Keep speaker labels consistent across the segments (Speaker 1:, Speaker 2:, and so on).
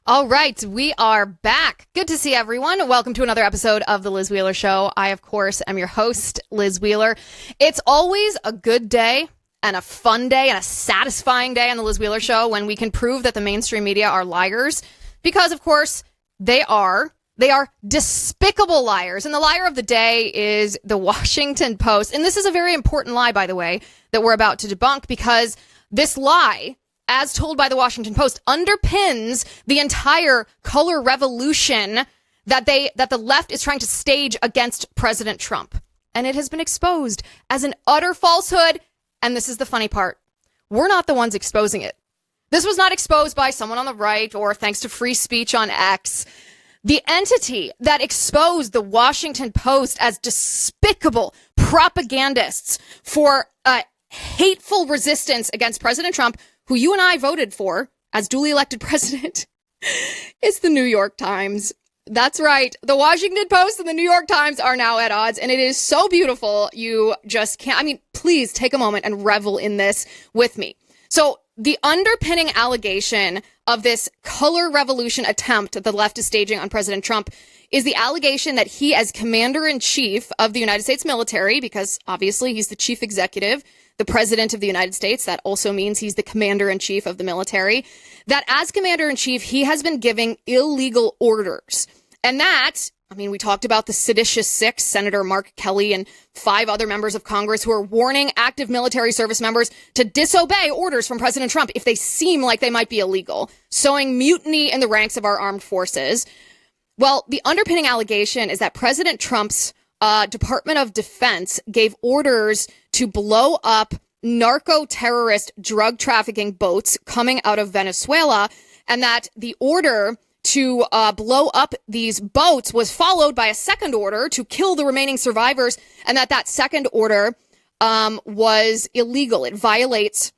Speaker 1: All right, we are back. Good to see everyone. Welcome to another episode of The Liz Wheeler Show. I, of course, am your host, Liz Wheeler. It's always a good day and a fun day and a satisfying day on The Liz Wheeler Show when we can prove that the mainstream media are liars because, of course, they are despicable liars. And the liar of the day is the Washington Post. And this is a very important lie, by the way, that we're about to debunk because this lie, as told by the Washington Post, underpins the entire color revolution that the left is trying to stage against President Trump. And it has been exposed as an utter falsehood. And this is the funny part. We're not the ones exposing it. This was not exposed by someone on the right or thanks to free speech on X. The entity that exposed the Washington Post as despicable propagandists for hateful resistance against President Trump, who you and I voted for as duly elected president, is the New York Times. That's right. The Washington Post and the New York Times are now at odds, and it is so beautiful. You just can't. I mean, please take a moment and revel in this with me. So the underpinning allegation of this color revolution attempt that the left is staging on President Trump is the allegation that he, as commander-in-chief of the United States military, because obviously he's the chief executive, the president of the United States, that also means he's the commander-in-chief of the military, that as commander-in-chief, he has been giving illegal orders. And that, I mean, we talked about the seditious six, Senator Mark Kelly and 5 other members of Congress who are warning active military service members to disobey orders from President Trump if they seem like they might be illegal, sowing mutiny in the ranks of our armed forces. Well, the underpinning allegation is that President Trump's Department of Defense gave orders to blow up narco-terrorist drug trafficking boats coming out of Venezuela, and that the order to blow up these boats was followed by a second order to kill the remaining survivors, and that second order was illegal. It violates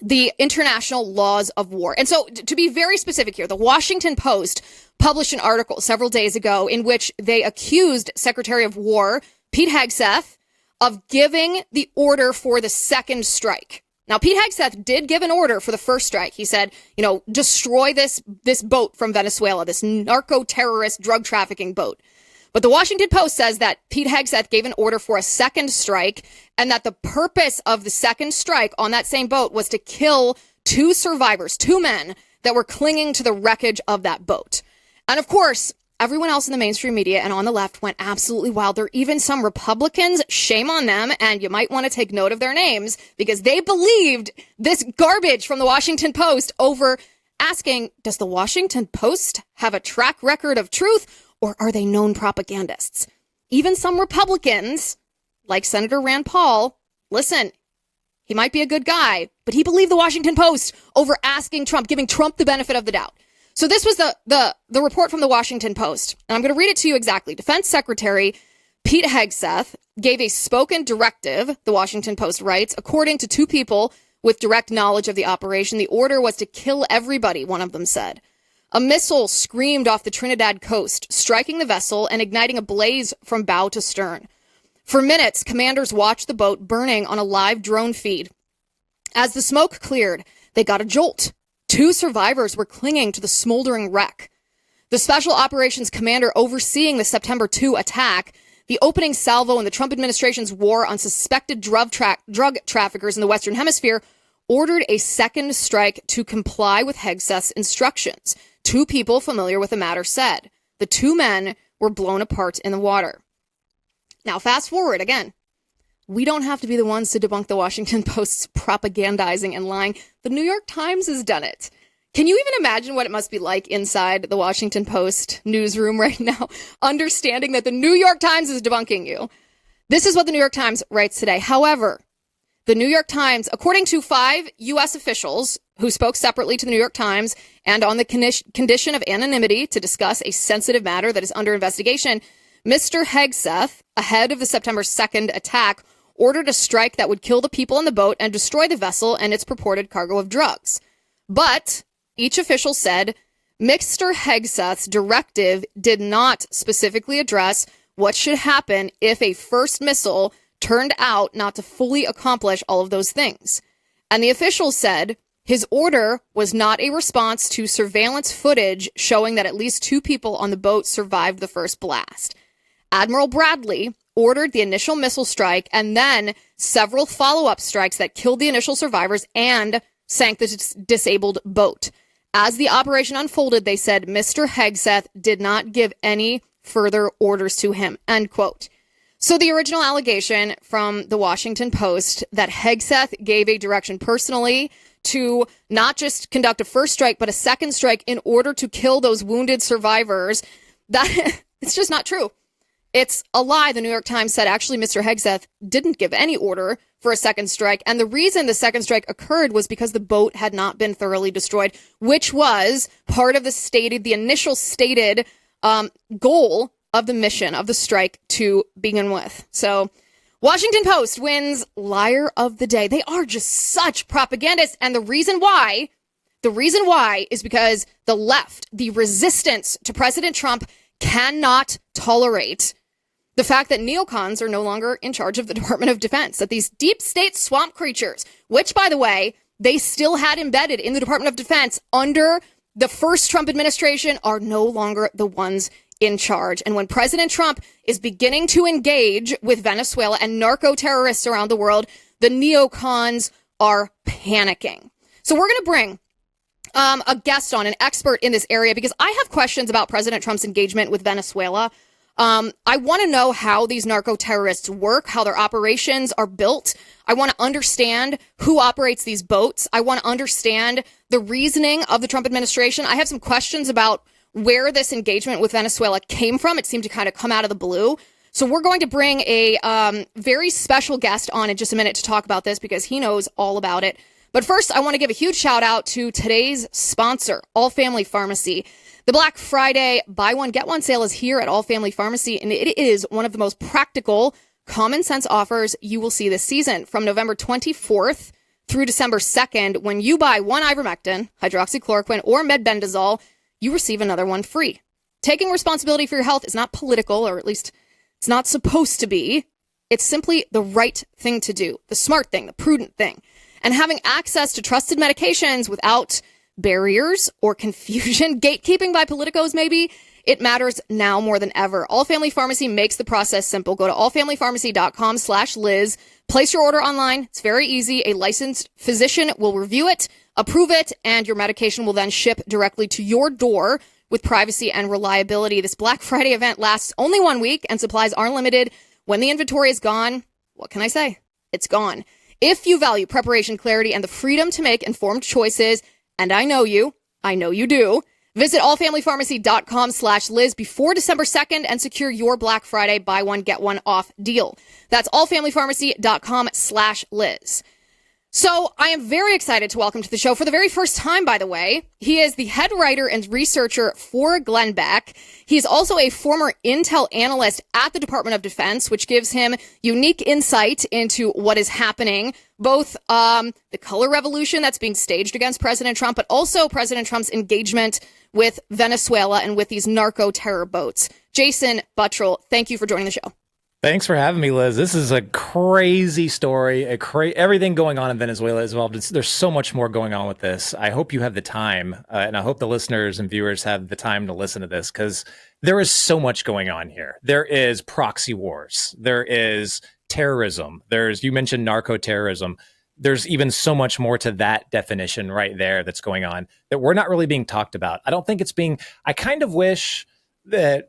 Speaker 1: the international laws of war. And so, to be very specific here, the Washington Post published an article several days ago in which they accused Secretary of War Pete Hegseth of giving the order for the second strike. Now, Pete Hegseth did give an order for the first strike. He said, destroy this boat from Venezuela, this narco-terrorist drug trafficking boat. But the Washington Post says that Pete Hegseth gave an order for a second strike and that the purpose of the second strike on that same boat was to kill 2 survivors, 2 men that were clinging to the wreckage of that boat. And of course, everyone else in the mainstream media and on the left went absolutely wild. There are even some Republicans, shame on them, and you might want to take note of their names because they believed this garbage from the Washington Post over asking, does the Washington Post have a track record of truth or are they known propagandists? Even some Republicans, like Senator Rand Paul, listen, he might be a good guy, but he believed the Washington Post over asking Trump, giving Trump the benefit of the doubt. So this was the report from the Washington Post, and I'm going to read it to you exactly. Defense Secretary Pete Hegseth gave a spoken directive, the Washington Post writes, according to 2 people with direct knowledge of the operation. The order was to kill everybody, one of them said. A missile screamed off the Trinidad coast, striking the vessel and igniting a blaze from bow to stern. For minutes, commanders watched the boat burning on a live drone feed. As the smoke cleared, they got a jolt. 2 survivors were clinging to the smoldering wreck. The Special Operations Commander overseeing the September 2 attack, the opening salvo in the Trump administration's war on suspected drug traffickers in the Western Hemisphere, ordered a second strike to comply with Hegseth's instructions. 2 people familiar with the matter said. The 2 men were blown apart in the water. Now, fast forward again. We don't have to be the ones to debunk the Washington Post's propagandizing and lying. The New York Times has done it. Can you even imagine what it must be like inside the Washington Post newsroom right now, understanding that the New York Times is debunking you? This is what the New York Times writes today. However, the New York Times, according to 5 U.S. officials who spoke separately to the New York Times and on the condition of anonymity to discuss a sensitive matter that is under investigation, Mr. Hegseth, ahead of the September 2nd attack, ordered a strike that would kill the people on the boat and destroy the vessel and its purported cargo of drugs. But each official said Mr. Hegseth's directive did not specifically address what should happen if a first missile turned out not to fully accomplish all of those things. And the official said his order was not a response to surveillance footage showing that at least 2 people on the boat survived the first blast. Admiral Bradley ordered the initial missile strike and then several follow-up strikes that killed the initial survivors and sank the disabled boat. As the operation unfolded, they said Mr. Hegseth did not give any further orders to him, end quote. So the original allegation from the Washington Post that Hegseth gave a direction personally to not just conduct a first strike, but a second strike in order to kill those wounded survivors, that it's just not true. It's a lie. The New York Times said actually Mr. Hegseth didn't give any order for a second strike. And the reason the second strike occurred was because the boat had not been thoroughly destroyed, which was part of the initial stated goal of the mission of the strike to begin with. So Washington Post wins liar of the day. They are just such propagandists. And the reason why is because the left, the resistance to President Trump, cannot tolerate the fact that neocons are no longer in charge of the Department of Defense, that these deep state swamp creatures, which, by the way, they still had embedded in the Department of Defense under the first Trump administration, are no longer the ones in charge. And when President Trump is beginning to engage with Venezuela and narco-terrorists around the world, the neocons are panicking. So we're going to bring a guest on, an expert in this area, because I have questions about President Trump's engagement with Venezuela. I want to know how these narco-terrorists work, how their operations are built. I want to understand who operates these boats. I want to understand the reasoning of the Trump administration. I have some questions about where this engagement with Venezuela came from. It seemed to kind of come out of the blue. So we're going to bring a very special guest on in just a minute to talk about this because he knows all about it. But first, I want to give a huge shout out to today's sponsor, All Family Pharmacy. The Black Friday buy one, get one sale is here at All Family Pharmacy, and it is one of the most practical, common sense offers you will see this season. From November 24th through December 2nd, when you buy one ivermectin, hydroxychloroquine, or medbendazole, you receive another one free. Taking responsibility for your health is not political, or at least it's not supposed to be. It's simply the right thing to do, the smart thing, the prudent thing. And having access to trusted medications without barriers or confusion, gatekeeping by politicos maybe, it matters now more than ever. All Family Pharmacy makes the process simple. Go to allfamilypharmacy.com/Liz. Place your order online. It's very easy. A licensed physician will review it, approve it, and your medication will then ship directly to your door with privacy and reliability. This Black Friday event lasts only 1 week and supplies are limited. When the inventory is gone, what can I say? It's gone. If you value preparation, clarity, and the freedom to make informed choices, and I know you do, visit allfamilypharmacy.com/Liz before December 2nd and secure your Black Friday buy one, get one off deal. That's allfamilypharmacy.com/Liz. So I am very excited to welcome to the show for the very first time, by the way. He is the head writer and researcher for Glenn Beck. He's also a former intel analyst at the Department of Defense, which gives him unique insight into what is happening, both the color revolution that's being staged against President Trump, but also President Trump's engagement with Venezuela and with these narco-terror boats. Jason Buttrill, thank you for joining the show.
Speaker 2: Thanks for having me, Liz. This is a crazy story. Everything going on in Venezuela is involved. There's so much more going on with this. I hope you have the time, and I hope the listeners and viewers have the time to listen to this, because there is so much going on here. There is proxy wars. There is terrorism. You mentioned narco-terrorism. There's even so much more to that definition right there that's going on that we're not really being talked about. I don't think I kind of wish that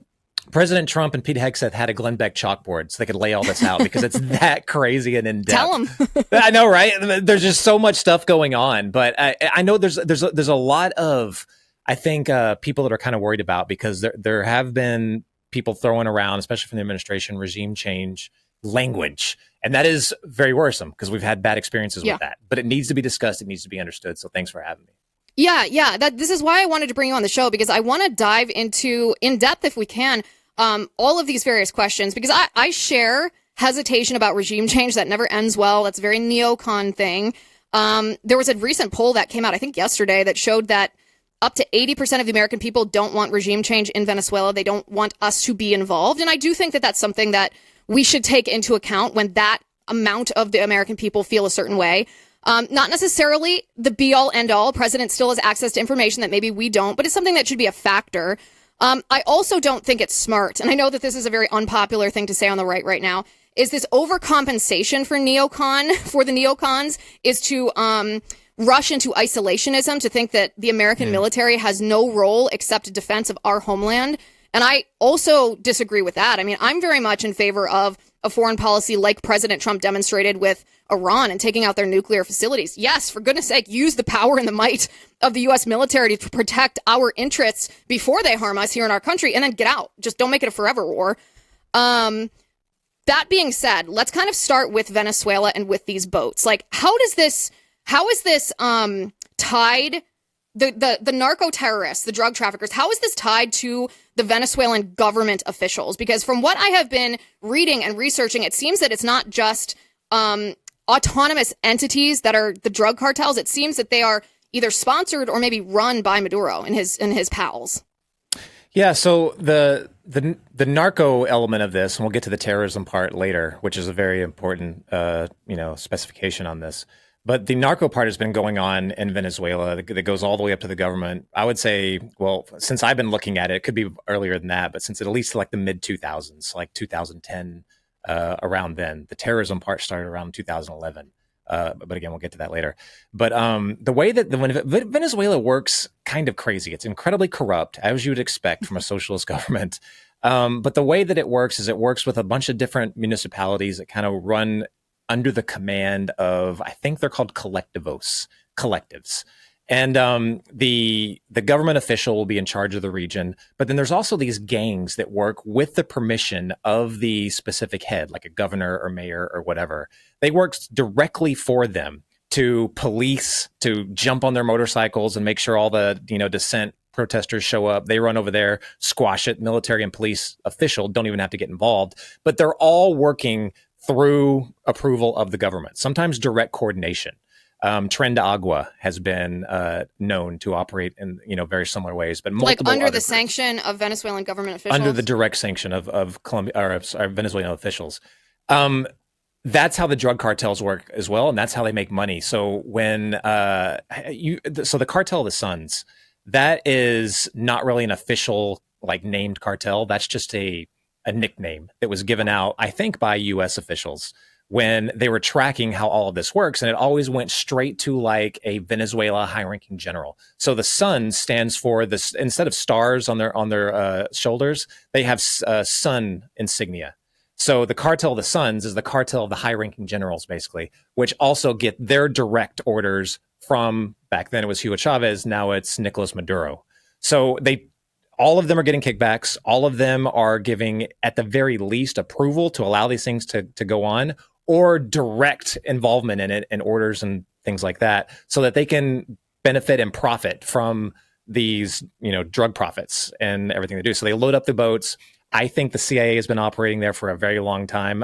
Speaker 2: President Trump and Pete Hegseth had a Glenn Beck chalkboard so they could lay all this out, because it's that crazy and in depth.
Speaker 1: Tell them.
Speaker 2: I know, right? There's just so much stuff going on, but I know there's a lot of, I think, people that are kind of worried about, because there have been people throwing around, especially from the administration, regime change language, and that is very worrisome because we've had bad experiences with that. But it needs to be discussed. It needs to be understood. So thanks for having me.
Speaker 1: Yeah. This is why I wanted to bring you on the show, because I want to dive into, in depth if we can, all of these various questions, because I share hesitation about regime change that never ends well. That's a very neocon thing. There was a recent poll that came out, I think yesterday, that showed that up to 80% of the American people don't want regime change in Venezuela. They don't want us to be involved. And I do think that that's something that we should take into account when that amount of the American people feel a certain way. Not necessarily the be all end all. President still has access to information that maybe we don't, but it's something that should be a factor. I also don't think it's smart, and I know that this is a very unpopular thing to say on the right now, is this overcompensation for the neocons is to rush into isolationism, to think that the American military has no role except defense of our homeland. And I also disagree with that. I mean, I'm very much in favor of a foreign policy like President Trump demonstrated with Iran and taking out their nuclear facilities. Yes, for goodness sake, use the power and the might of the U.S. military to protect our interests before they harm us here in our country, and then get out. Just don't make it a forever war. That being said, let's kind of start with Venezuela and with these boats. Like, how is this tied, the narco-terrorists, the drug traffickers, how is this tied to the Venezuelan government officials? Because from what I have been reading and researching, it seems that it's not just autonomous entities that are the drug cartels. It seems that they are either sponsored or maybe run by Maduro and his pals.
Speaker 2: Yeah, so the narco element of this, and we'll get to the terrorism part later, which is a very important specification on this. But the narco part has been going on in Venezuela that goes all the way up to the government. I would say, well, since I've been looking at it, it could be earlier than that, but since at least like the mid 2000s, like 2010, around then. The terrorism part started around 2011. But again, we'll get to that later. But the way that Venezuela works, kind of crazy. It's incredibly corrupt, as you would expect from a socialist government. But the way that it works is it works with a bunch of different municipalities that kind of run under the command of, I think they're called collectivos, collectives. And the government official will be in charge of the region. But then there's also these gangs that work with the permission of the specific head, like a governor or mayor or whatever. They work directly for them to police, to jump on their motorcycles and make sure all the dissent protesters show up. They run over there, squash it. Military and police official don't even have to get involved. But they're all working through approval of the government, sometimes direct coordination. Tren de Agua has been known to operate in very similar ways, but
Speaker 1: like under the sanction of Venezuelan government officials,
Speaker 2: under the direct sanction of Colombia or Venezuelan officials. That's how the drug cartels work as well, and that's how they make money. So when the cartel of the Suns, that is not really an official named cartel. That's just a nickname that was given out, I think, by U.S. officials when they were tracking how all of this works. And it always went straight to a Venezuela high-ranking general. So the sun stands for this, instead of stars on their shoulders, they have sun insignia. So the cartel of the Suns is the cartel of the high-ranking generals, basically, which also get their direct orders from, back then it was Hugo Chavez, now it's Nicolas Maduro. So all of them are getting kickbacks. All of them are giving, at the very least, approval to allow these things to go on, or direct involvement in it and orders and things like that, so that they can benefit and profit from these, drug profits and everything they do. So they load up the boats. I think the CIA has been operating there for a very long time.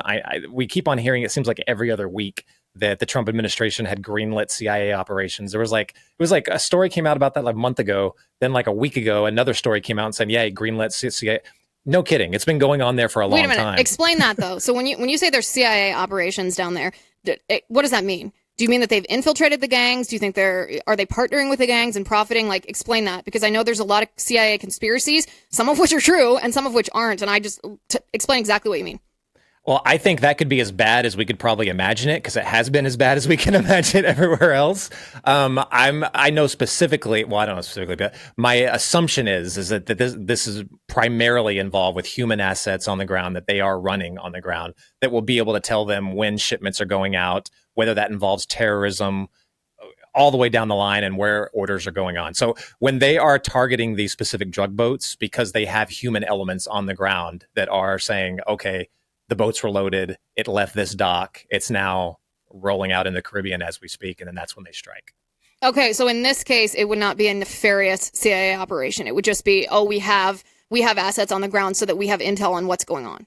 Speaker 2: We keep on hearing, it seems like every other week, that the Trump administration had greenlit CIA operations. It was like a story came out about that a month ago. Then a week ago, another story came out and said, yeah, greenlit CIA. No kidding. It's been going on there for a long time. Wait a minute.
Speaker 1: Explain that though. So when you say there's CIA operations down there, what does that mean? Do you mean that they've infiltrated the gangs? Do you think are they partnering with the gangs and profiting? Explain that, because I know there's a lot of CIA conspiracies, some of which are true and some of which aren't. And I just explain exactly what you mean.
Speaker 2: Well, I think that could be as bad as we could probably imagine it, because it has been as bad as we can imagine it everywhere else. I know specifically, well, I don't know specifically, but my assumption is that this is primarily involved with human assets on the ground that they are running on the ground that will be able to tell them when shipments are going out, whether that involves terrorism, all the way down the line, and where orders are going on. So when they are targeting these specific drug boats, because they have human elements on the ground that are saying, okay, the boats were loaded, it left this dock, it's now rolling out in the Caribbean as we speak, and then that's when they strike.
Speaker 1: Okay, so in this case, it would not be a nefarious CIA operation. It would just be, we have assets on the ground so that we have intel on what's going on.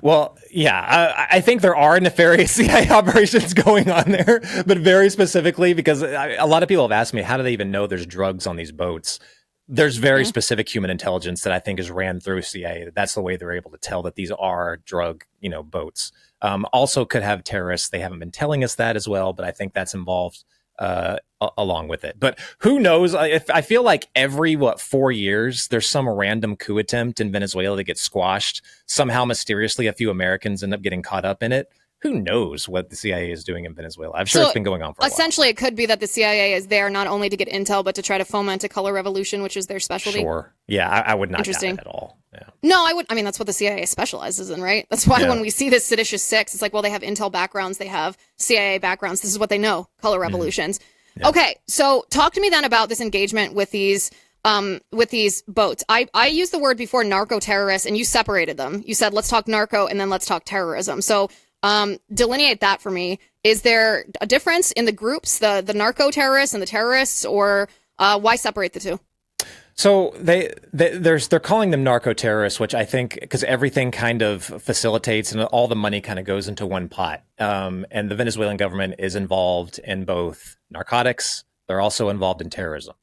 Speaker 2: Well, yeah, I think there are nefarious CIA operations going on there, but very specifically because a lot of people have asked me, how do they even know there's drugs on these boats? There's very specific human intelligence that I think is ran through CIA. That's the way they're able to tell that these are drug, boats. also could have terrorists. They haven't been telling us that as well, but I think that's involved along with it. But who knows? I feel like every 4 years there's some random coup attempt in Venezuela that gets squashed. Somehow mysteriously a few Americans end up getting caught up in it. Who knows what the CIA is doing in Venezuela? I'm sure it's been going on for a while.
Speaker 1: Essentially, it could be that the CIA is there not only to get intel, but to try to foment a color revolution, which is their specialty.
Speaker 2: Sure. Yeah, I would not doubt that at all. Yeah.
Speaker 1: No, I mean, that's what the CIA specializes in, right? That's why when we see this seditious six, it's like, well, they have intel backgrounds, they have CIA backgrounds. This is what they know, color revolutions. Mm-hmm. Yeah. Okay, so talk to me then about this engagement with these boats. I used the word before narco-terrorist, and you separated them. You said, let's talk narco, and then let's talk terrorism. So delineate that for me. Is there a difference in the groups, the narco-terrorists and the terrorists, or why separate the two?
Speaker 2: So they're calling them narco-terrorists, which I think because everything kind of facilitates and all the money kind of goes into one pot. And the Venezuelan government is involved in both narcotics. They're also involved in terrorism.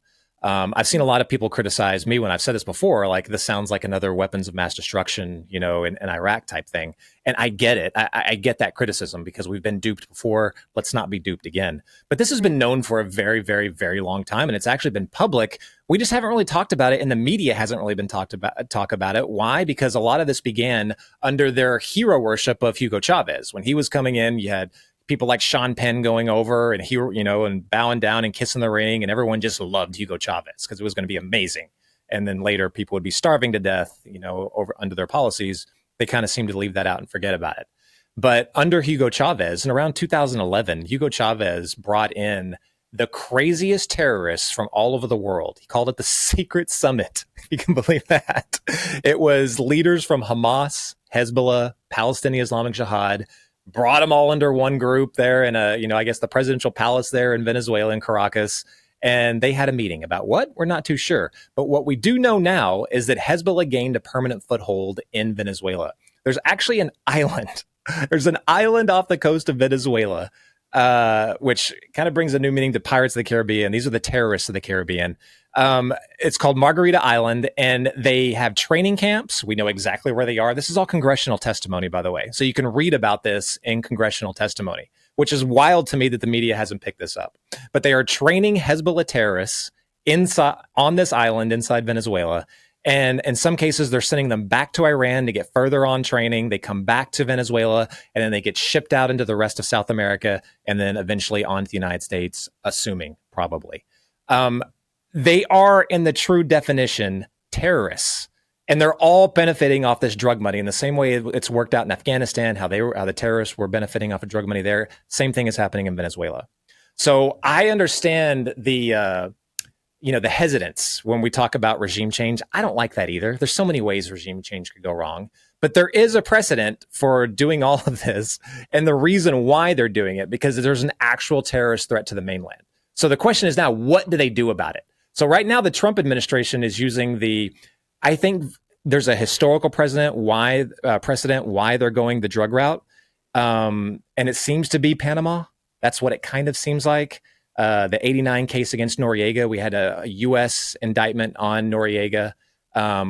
Speaker 2: I've seen a lot of people criticize me when I've said this before, like this sounds like another weapons of mass destruction, in Iraq type thing. And I get it. I get that criticism because we've been duped before. Let's not be duped again. But this has been known for a very, very, very long time. And it's actually been public. We just haven't really talked about it. And the media hasn't really been talk about it. Why? Because a lot of this began under their hero worship of Hugo Chavez. When he was coming in, you had people like Sean Penn going over and and bowing down and kissing the ring, and everyone just loved Hugo Chavez because it was going to be amazing. And then later people would be starving to death, over under their policies. They kind of seem to leave that out and forget about it. But under Hugo Chavez, in around 2011, Hugo Chavez brought in the craziest terrorists from all over the world. He called it the Secret Summit. If you can believe that. It was leaders from Hamas, Hezbollah, Palestinian Islamic Jihad, brought them all under one group there in I guess the presidential palace there in Venezuela, in Caracas. And they had a meeting about what? We're not too sure. But what we do know now is that Hezbollah gained a permanent foothold in Venezuela. There's actually an island. There's an island off the coast of Venezuela, which kind of brings a new meaning to Pirates of the Caribbean. These are the terrorists of the Caribbean. It's called Margarita Island, and they have training camps. We know exactly where they are. This is all congressional testimony, by the way. So you can read about this in congressional testimony, which is wild to me that the media hasn't picked this up. But they are training Hezbollah terrorists on this island inside Venezuela. And in some cases, they're sending them back to Iran to get further on training. They come back to Venezuela, and then they get shipped out into the rest of South America, and then eventually on to the United States, assuming probably. They are, in the true definition, terrorists, and they're all benefiting off this drug money in the same way it's worked out in Afghanistan, how the terrorists were benefiting off of drug money there. Same thing is happening in Venezuela. So I understand the hesitance when we talk about regime change. I don't like that either. There's so many ways regime change could go wrong, but there is a precedent for doing all of this, and the reason why they're doing it because there's an actual terrorist threat to the mainland. So the question is now, what do they do about it? So right now, the Trump administration is using I think there's a historical precedent why they're going the drug route. And it seems to be Panama. That's what it kind of seems like. The 89 case against Noriega, we had a U.S. indictment on Noriega.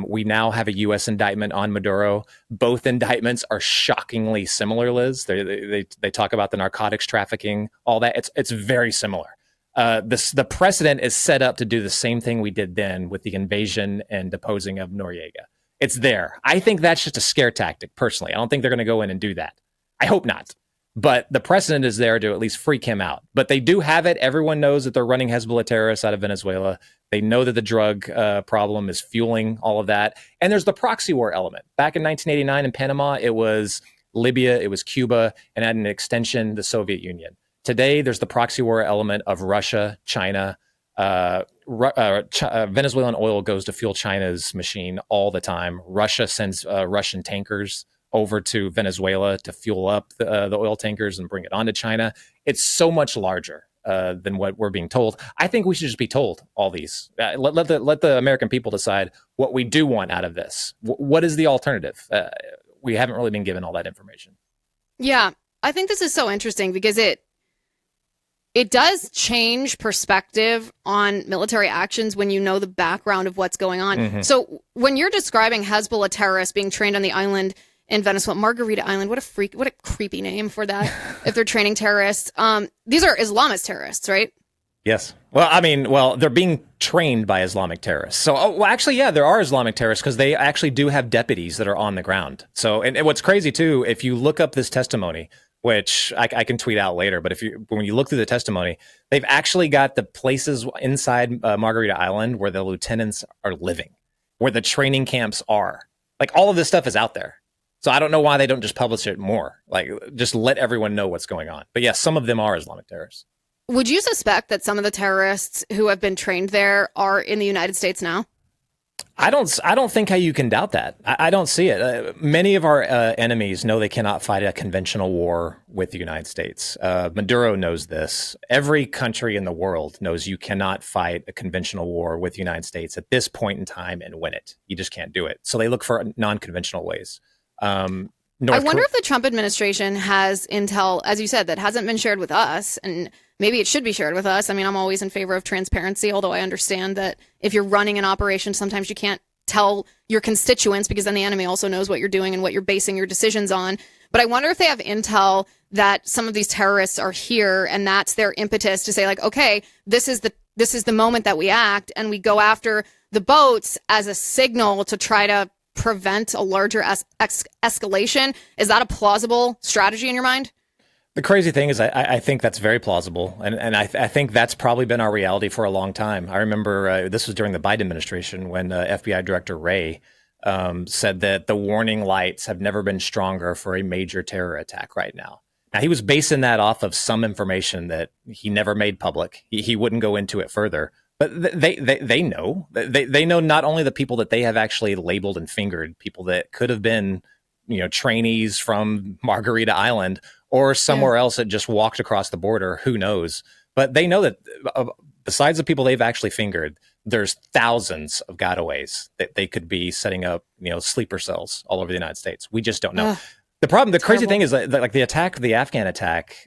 Speaker 2: We now have a U.S. indictment on Maduro. Both indictments are shockingly similar, Liz. They talk about the narcotics trafficking, all that. It's very similar. The precedent is set up to do the same thing we did then with the invasion and deposing of Noriega. It's there. I think that's just a scare tactic, personally. I don't think they're going to go in and do that. I hope not. But the precedent is there to at least freak him out. But they do have it. Everyone knows that they're running Hezbollah terrorists out of Venezuela. They know that the drug problem is fueling all of that. And there's the proxy war element. Back in 1989 in Panama, it was Libya, it was Cuba, and at an extension, the Soviet Union. Today, there's the proxy war element of Russia, China. Venezuelan oil goes to fuel China's machine all the time. Russia sends Russian tankers over to Venezuela to fuel up the oil tankers and bring it onto China. It's so much larger than what we're being told. I think we should just be told all these. Let the American people decide what we do want out of this. What is the alternative? We haven't really been given all that information. Yeah,
Speaker 1: I think this is so interesting because it does change perspective on military actions when you know the background of what's going on. Mm-hmm. So when you're describing Hezbollah terrorists being trained on the island, in Venezuela. Margarita Island. What a creepy name for that. If they're training terrorists, these are Islamist terrorists, right?
Speaker 2: Yes. Well, they're being trained by Islamic terrorists. So, actually, yeah, there are Islamic terrorists because they actually do have deputies that are on the ground. So, and what's crazy too, if you look up this testimony, which I can tweet out later, but when you look through the testimony, they've actually got the places inside Margarita Island where the lieutenants are living, where the training camps are. Like, all of this stuff is out there. So I don't know why they don't just publish it more. Like, just let everyone know what's going on. But yes, some of them are Islamic terrorists.
Speaker 1: Would you suspect that some of the terrorists who have been trained there are in the United States now?
Speaker 2: I don't think how you can doubt that. I don't see it. Many of our enemies know they cannot fight a conventional war with the United States. Maduro knows this. Every country in the world knows you cannot fight a conventional war with the United States at this point in time and win it. You just can't do it. So they look for non-conventional ways. I
Speaker 1: wonder if the Trump administration has intel, as you said, that hasn't been shared with us, and maybe it should be shared with us. I mean, I'm always in favor of transparency, although I understand that if you're running an operation, sometimes you can't tell your constituents because then the enemy also knows what you're doing and what you're basing your decisions on. But I wonder if they have intel that some of these terrorists are here, and that's their impetus to say, like, okay, this is the moment that we act, and we go after the boats as a signal to try to prevent a larger escalation. Is that a plausible strategy in your mind?
Speaker 2: The crazy thing is I think that's very plausible. And I think that's probably been our reality for a long time. I remember this was during the Biden administration when FBI Director Wray said that the warning lights have never been stronger for a major terror attack right now. Now, he was basing that off of some information that he never made public. He wouldn't go into it further. But they know. They know not only the people that they have actually labeled and fingered, people that could have been, trainees from Margarita Island or somewhere else that just walked across the border. Who knows? But they know that besides the people they've actually fingered, there's thousands of gotaways that they could be setting up, sleeper cells all over the United States. We just don't know. The crazy thing is that, like, the Afghan attack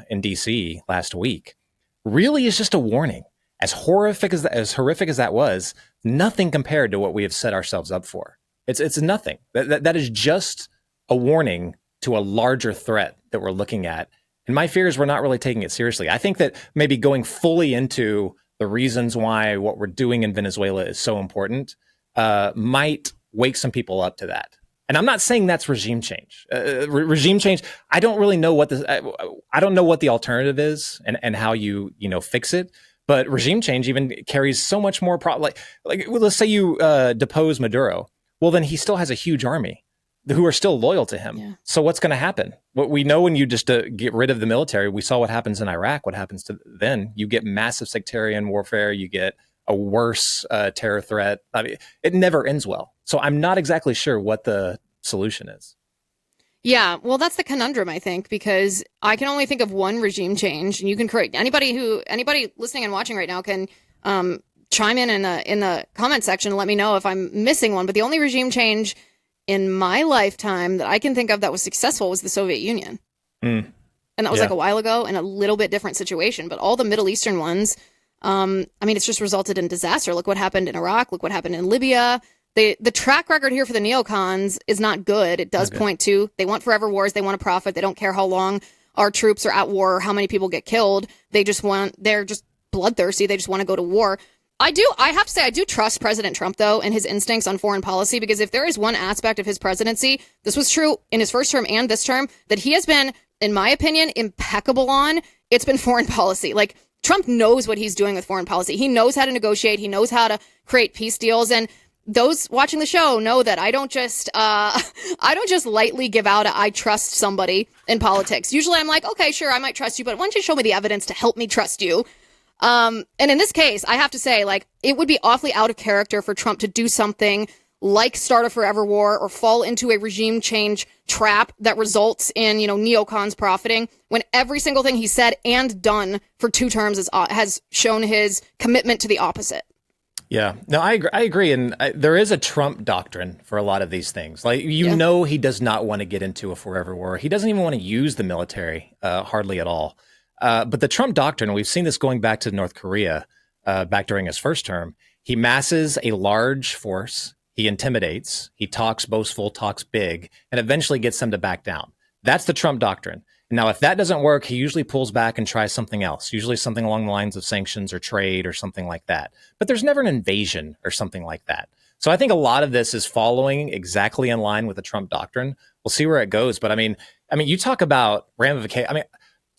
Speaker 2: in D.C. last week really is just a warning. As horrific as that was, nothing compared to what we have set ourselves up for. It's nothing. That is just a warning to a larger threat that we're looking at. And my fear is we're not really taking it seriously. I think that maybe going fully into the reasons why what we're doing in Venezuela is so important might wake some people up to that. And I'm not saying that's regime change. Regime change. I don't really know what I don't know what the alternative is and how you fix it. But regime change even carries so much more like let's say you depose Maduro. Well, then he still has a huge army who are still loyal to him. Yeah. So what's going to happen? What we know when you just get rid of the military, we saw what happens in Iraq. What happens to then? You get massive sectarian warfare. You get a worse terror threat. I mean, it never ends well. So I'm not exactly sure what the solution is.
Speaker 1: Yeah, well, that's the conundrum, I think, because I can only think of one regime change, and you can correct anybody listening and watching right now can chime in the comment section and let me know if I'm missing one. But the only regime change in my lifetime that I can think of that was successful was the Soviet Union, and that was like a while ago in a little bit different situation. But all the Middle Eastern ones, it's just resulted in disaster. Look what happened in Iraq. Look what happened in Libya. The track record here for the neocons is not good. It does point to they want forever wars. They want to profit. They don't care how long our troops are at war or how many people get killed. They're just bloodthirsty. They just want to go to war. I have to say, I do trust President Trump, though, and his instincts on foreign policy, because if there is one aspect of his presidency, this was true in his first term and this term, that he has been, in my opinion, impeccable on, it's been foreign policy. Like, Trump knows what he's doing with foreign policy. He knows how to negotiate. He knows how to create peace deals. And those watching the show know that I don't just lightly give out I trust somebody in politics. Usually I'm like, okay, sure, I might trust you, but why don't you show me the evidence to help me trust you? And in this case, I have to say, like, it would be awfully out of character for Trump to do something like start a forever war or fall into a regime change trap that results in, neocons profiting, when every single thing he said and done for 2 terms has shown his commitment to the opposite.
Speaker 2: Yeah, no, I agree. And there is a Trump doctrine for a lot of these things. Like, he does not want to get into a forever war. He doesn't even want to use the military hardly at all. But the Trump doctrine, we've seen this going back to North Korea back during his first term. He masses a large force he intimidates, he talks boastful, talks big, and eventually gets them to back down. That's the Trump doctrine. Now, if that doesn't work, he usually pulls back and tries something else, usually something along the lines of sanctions or trade or something like that. But there's never an invasion or something like that. So I think a lot of this is following exactly in line with the Trump doctrine. We'll see where it goes. But I mean, you talk about ramification. I mean,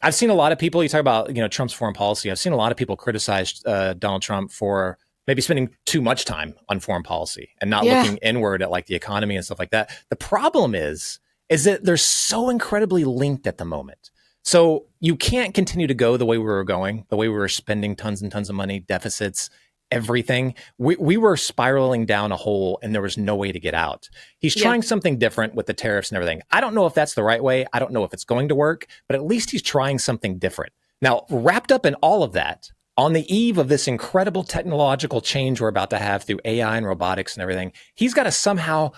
Speaker 2: I've seen a lot of people, you talk about, Trump's foreign policy. I've seen a lot of people criticize Donald Trump for maybe spending too much time on foreign policy and not looking inward at like the economy and stuff like that. The problem is that they're so incredibly linked at the moment. So you can't continue to go the way we were going, the way we were spending tons and tons of money, deficits, everything. We were spiraling down a hole and there was no way to get out. He's trying something different with the tariffs and everything. I don't know if that's the right way. I don't know if it's going to work, but at least he's trying something different. Now, wrapped up in all of that, on the eve of this incredible technological change we're about to have through AI and robotics and everything, he's got to somehow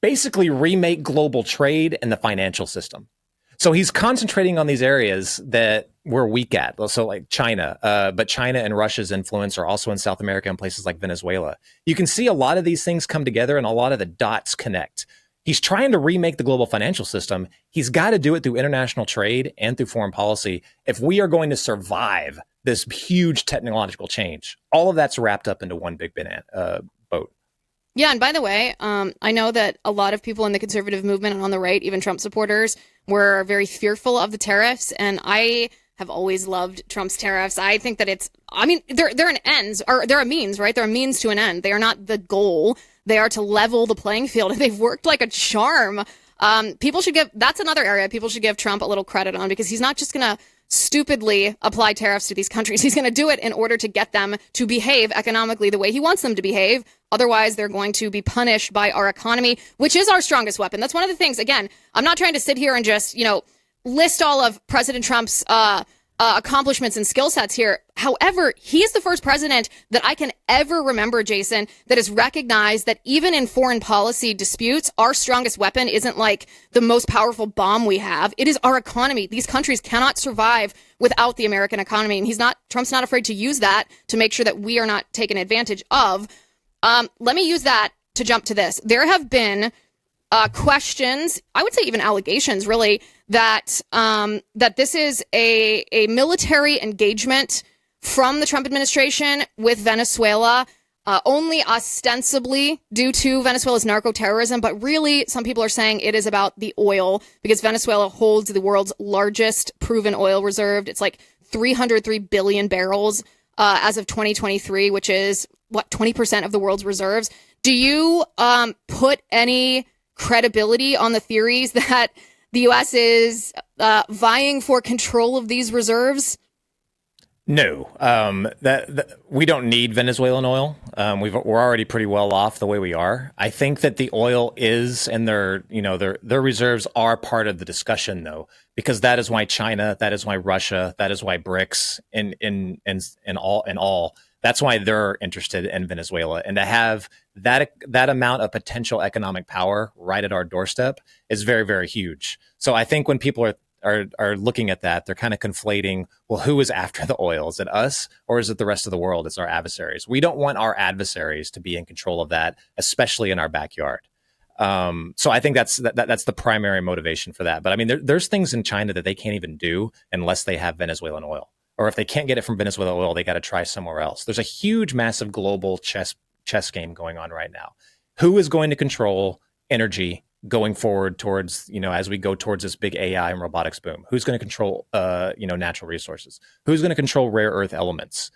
Speaker 2: basically remake global trade and the financial system. So he's concentrating on these areas that we're weak at. So like China, but China and Russia's influence are also in South America and places like Venezuela. You can see a lot of these things come together and a lot of the dots connect. He's trying to remake the global financial system. He's got to do it through international trade and through foreign policy if we are going to survive this huge technological change. All of that's wrapped up into one big boat.
Speaker 1: Yeah, and by the way, I know that a lot of people in the conservative movement and on the right, even Trump supporters, were very fearful of the tariffs, and I have always loved Trump's tariffs. I think that they're an ends, or they're a means, right? They're a means to an end. They are not the goal. They are to level the playing field, and they've worked like a charm. That's another area people should give Trump a little credit on, because he's not just going to stupidly apply tariffs to these countries. He's going to do it in order to get them to behave economically the way he wants them to behave. Otherwise, they're going to be punished by our economy, which is our strongest weapon. That's one of the things. Again, I'm not trying to sit here and just, list all of President Trump's accomplishments and skill sets here. However, he is the first president that I can ever remember, Jason, that has recognized that even in foreign policy disputes, our strongest weapon isn't like the most powerful bomb we have. It is our economy. These countries cannot survive without the American economy. And Trump's not afraid to use that to make sure that we are not taken advantage of. Let me use that to jump to this. There have been questions, I would say even allegations, really, that this is a military engagement from the Trump administration with Venezuela, only ostensibly due to Venezuela's narco-terrorism, but really some people are saying it is about the oil, because Venezuela holds the world's largest proven oil reserve. It's like 303 billion barrels as of 2023, which is 20% of the world's reserves. Do you put any credibility on the theories that the U.S. is vying for control of these reserves?
Speaker 2: No, that we don't need Venezuelan oil. We're already pretty well off the way we are. I think that the oil is, and their reserves are part of the discussion, though, because that is why China, that is why Russia, that is why BRICS, in all. That's why they're interested in Venezuela, and to have that amount of potential economic power right at our doorstep is very, very huge. So I think when people are looking at that, they're kind of conflating, well, who is after the oil? Is it us, or is it the rest of the world? It's our adversaries. We don't want our adversaries to be in control of that, especially in our backyard. So I think that's the primary motivation for that. But I mean, there's things in China that they can't even do unless they have Venezuelan oil. Or if they can't get it from Venezuelan oil, they got to try somewhere else. There's a huge, massive global chess game going on right now. Who is going to control energy going forward towards, as we go towards this big AI and robotics boom? Who's going to control, natural resources? Who's going to control rare earth elements?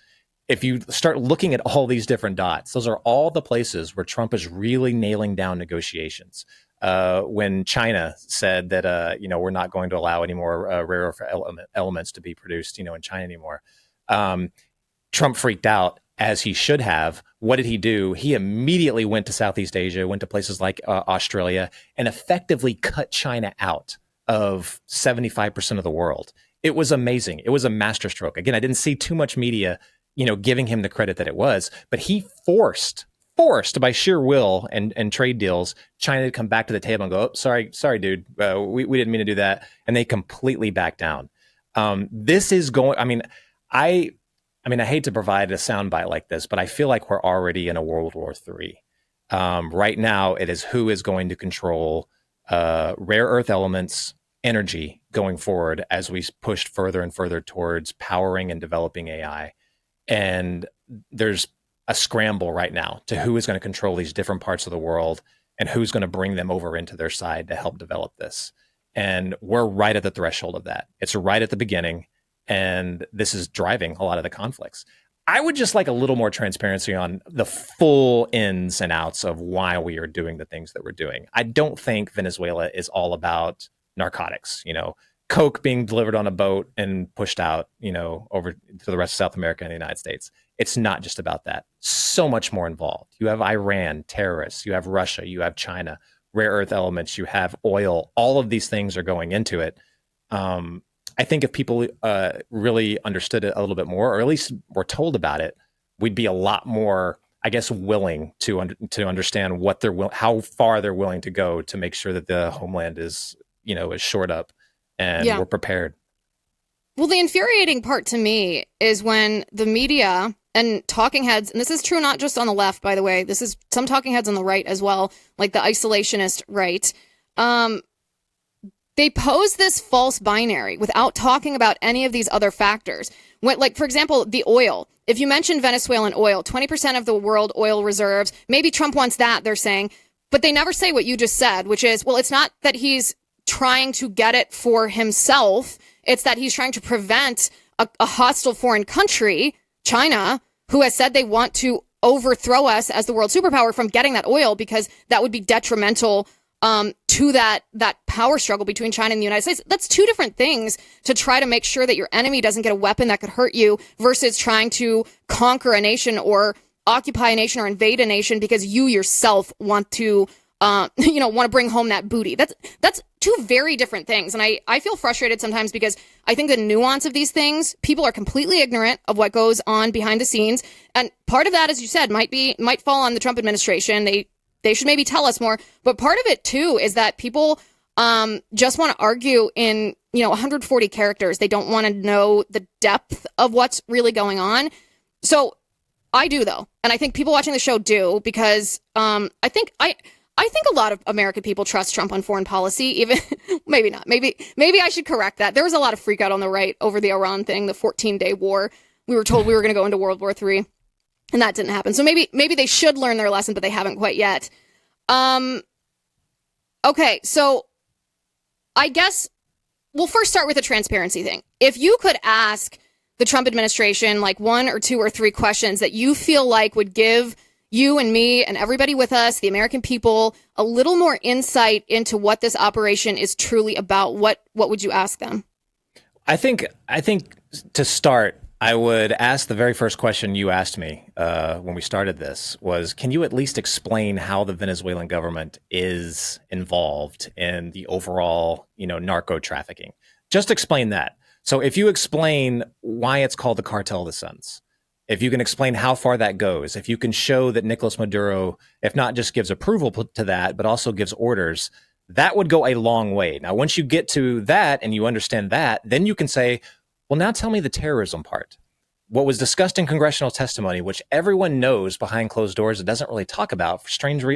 Speaker 2: If you start looking at all these different dots, those are all the places where Trump is really nailing down negotiations. When China said that, we're not going to allow any more rare earth elements to be produced, in China anymore. Trump freaked out, as he should have. What did he do? He immediately went to Southeast Asia, went to places like Australia, and effectively cut China out of 75% of the world. It was amazing. It was a masterstroke. Again, I didn't see too much media, giving him the credit that it was, but he forced by sheer will and trade deals, China to come back to the table and go, oh, sorry, dude, we didn't mean to do that. And they completely backed down. This is going, I hate to provide a soundbite like this, but I feel like we're already in a World War III. Right now, it is who is going to control rare earth elements, energy going forward as we push further and further towards powering and developing AI. And there's a scramble right now to who is going to control these different parts of the world and who's going to bring them over into their side to help develop this. And we're right at the threshold of that. It's right at the beginning. And this is driving a lot of the conflicts. I would just like a little more transparency on the full ins and outs of why we are doing the things that we're doing. I don't think Venezuela is all about narcotics, coke being delivered on a boat and pushed out, over to the rest of South America and the United States. It's not just about that. So much more involved. You have Iran, terrorists, you have Russia, you have China, rare earth elements, you have oil. All of these things are going into it. I think if people really understood it a little bit more, or at least were told about it, we'd be a lot more, I guess, willing to understand what how far they're willing to go to make sure that the homeland is shored up and we're prepared.
Speaker 1: Well, the infuriating part to me is when the media and talking heads, and this is true not just on the left, by the way, this is some talking heads on the right as well, like the isolationist right, they pose this false binary without talking about any of these other factors. Like, for example, the oil. If you mention Venezuelan oil, 20% of the world oil reserves, maybe Trump wants that, they're saying, but they never say what you just said, which is, well, it's not that he's trying to get it for himself. It's that he's trying to prevent a hostile foreign country, China, who has said they want to overthrow us as the world superpower from getting that oil because that would be detrimental to that power struggle between China and the United States. That's two different things to try to make sure that your enemy doesn't get a weapon that could hurt you versus trying to conquer a nation or occupy a nation or invade a nation because you yourself want to, want to bring home that booty. That's two very different things. And I feel frustrated sometimes because I think the nuance of these things, people are completely ignorant of what goes on behind the scenes. And part of that, as you said, might fall on the Trump administration. They should maybe tell us more. But part of it, too, is that people just want to argue in, 140 characters. They don't want to know the depth of what's really going on. So I do, though. And I think people watching the show do, because I think a lot of American people trust Trump on foreign policy. Even maybe not. Maybe I should correct that. There was a lot of freak out on the right over the Iran thing, the 14-day war. We were told we were going to go into World War III. And that didn't happen. So maybe they should learn their lesson, but they haven't quite yet. Okay, so I guess we'll first start with the transparency thing. If you could ask the Trump administration like one or two or three questions that you feel like would give you and me and everybody with us, the American people, a little more insight into what this operation is truly about, what would you ask them?
Speaker 2: I think to start, I would ask the very first question you asked me when we started this was, can you at least explain how the Venezuelan government is involved in the overall, narco trafficking? Just explain that. So if you explain why it's called the Cartel of the Suns, if you can explain how far that goes, if you can show that Nicolas Maduro, if not just gives approval to that, but also gives orders, that would go a long way. Now, once you get to that and you understand that, then you can say, well, now tell me the terrorism part. What was discussed in congressional testimony, which everyone knows behind closed doors, it doesn't really talk about. For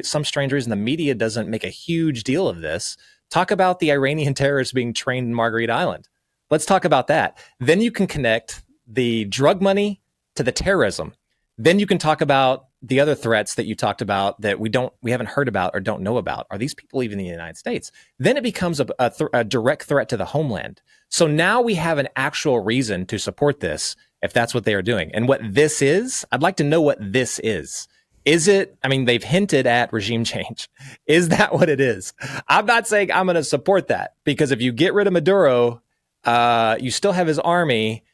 Speaker 2: some strange reason, the media doesn't make a huge deal of this. Talk about the Iranian terrorists being trained in Marguerite Island. Let's talk about that. Then you can connect the drug money to the terrorism. Then you can talk about the other threats that you talked about that we haven't heard about or don't know about. Are these people even in the United States? Then it becomes a direct threat to the homeland. So now we have an actual reason to support this if that's what they are doing. And what this is, I'd like to know what this is. Is it, they've hinted at regime change. Is that what it is? I'm not saying I'm going to support that, because if you get rid of Maduro, you still have his army,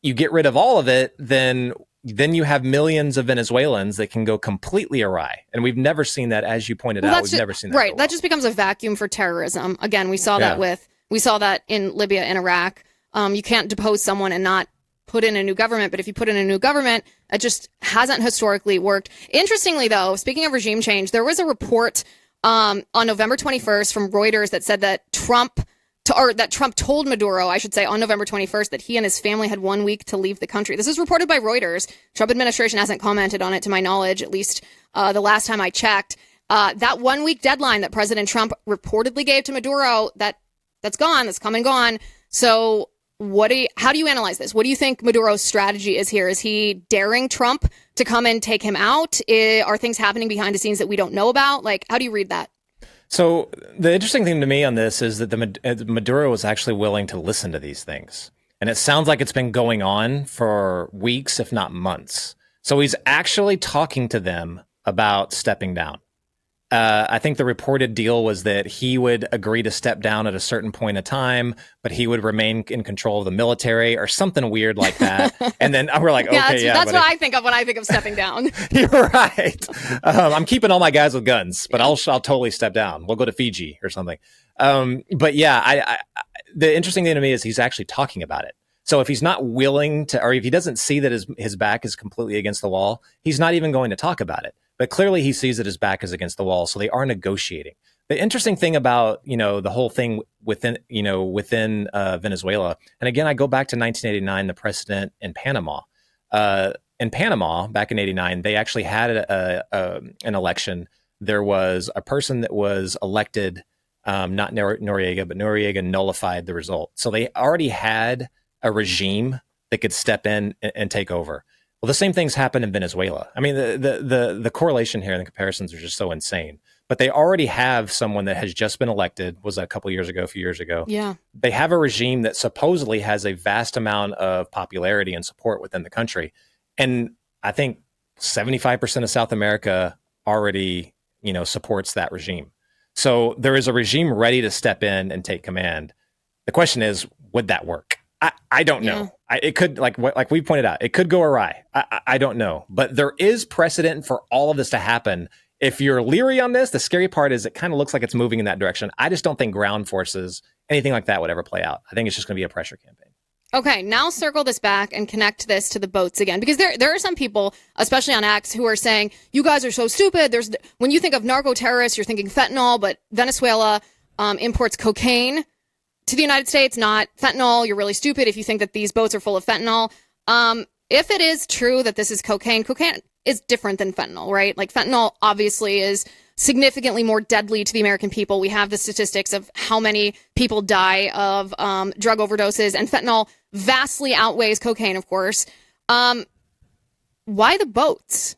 Speaker 2: you get rid of all of it, then you have millions of Venezuelans that can go completely awry. And we've never seen that, as you pointed out. We've never seen that.
Speaker 1: Right. That just becomes a vacuum for terrorism. Again, we saw that in Libya and Iraq. You can't depose someone and not put in a new government. But if you put in a new government, it just hasn't historically worked. Interestingly, though, speaking of regime change, there was a report on November 21st from Reuters that said that Trump or that Trump told Maduro, I should say, on November 21st, that he and his family had 1 week to leave the country. This is reported by Reuters. Trump administration hasn't commented on it, to my knowledge, at least the last time I checked. That 1 week deadline that President Trump reportedly gave to Maduro, that's gone. That's come and gone. So how do you analyze this? What do you think Maduro's strategy is here? Is he daring Trump to come and take him out? Are things happening behind the scenes that we don't know about? Like, how do you read that?
Speaker 2: So the interesting thing to me on this is that Maduro is actually willing to listen to these things. And it sounds like it's been going on for weeks, if not months. So he's actually talking to them about stepping down. I think the reported deal was that he would agree to step down at a certain point of time, but he would remain in control of the military or something weird like that. And then we're like, okay,
Speaker 1: that's what I think of when I think of stepping down.
Speaker 2: You're right. I'm keeping all my guys with guns, but I'll totally step down. We'll go to Fiji or something. But yeah, the interesting thing to me is he's actually talking about it. So if he's not willing to, or if he doesn't see that his back is completely against the wall, he's not even going to talk about it. But clearly he sees that his back is against the wall, so they are negotiating. The interesting thing about, the whole thing within Venezuela, and again, I go back to 1989, the precedent in Panama. In Panama, back in 89, they actually had an election. There was a person that was elected, not Noriega, but Noriega nullified the result. So they already had a regime that could step in and take over. Well, the same things happen in Venezuela. I mean, the correlation here and the comparisons are just so insane. But they already have someone that has just been elected, was a few years ago.
Speaker 1: Yeah.
Speaker 2: They have a regime that supposedly has a vast amount of popularity and support within the country. And I think 75% of South America already, supports that regime. So there is a regime ready to step in and take command. The question is, would that work? I don't know. Yeah. It could, like we pointed out, it could go awry. I don't know. But there is precedent for all of this to happen. If you're leery on this, the scary part is it kind of looks like it's moving in that direction. I just don't think ground forces, anything like that would ever play out. I think it's just going to be a pressure campaign.
Speaker 1: Okay, now circle this back and connect this to the boats again, because there are some people, especially on X, who are saying, you guys are so stupid. When you think of narco-terrorists, you're thinking fentanyl, but Venezuela imports cocaine to the United States, not fentanyl. You're really stupid if you think that these boats are full of fentanyl. If it is true that this is cocaine is different than fentanyl, right? Like fentanyl obviously is significantly more deadly to the American people. We have the statistics of how many people die of drug overdoses, and fentanyl vastly outweighs cocaine, of course. Why the boats?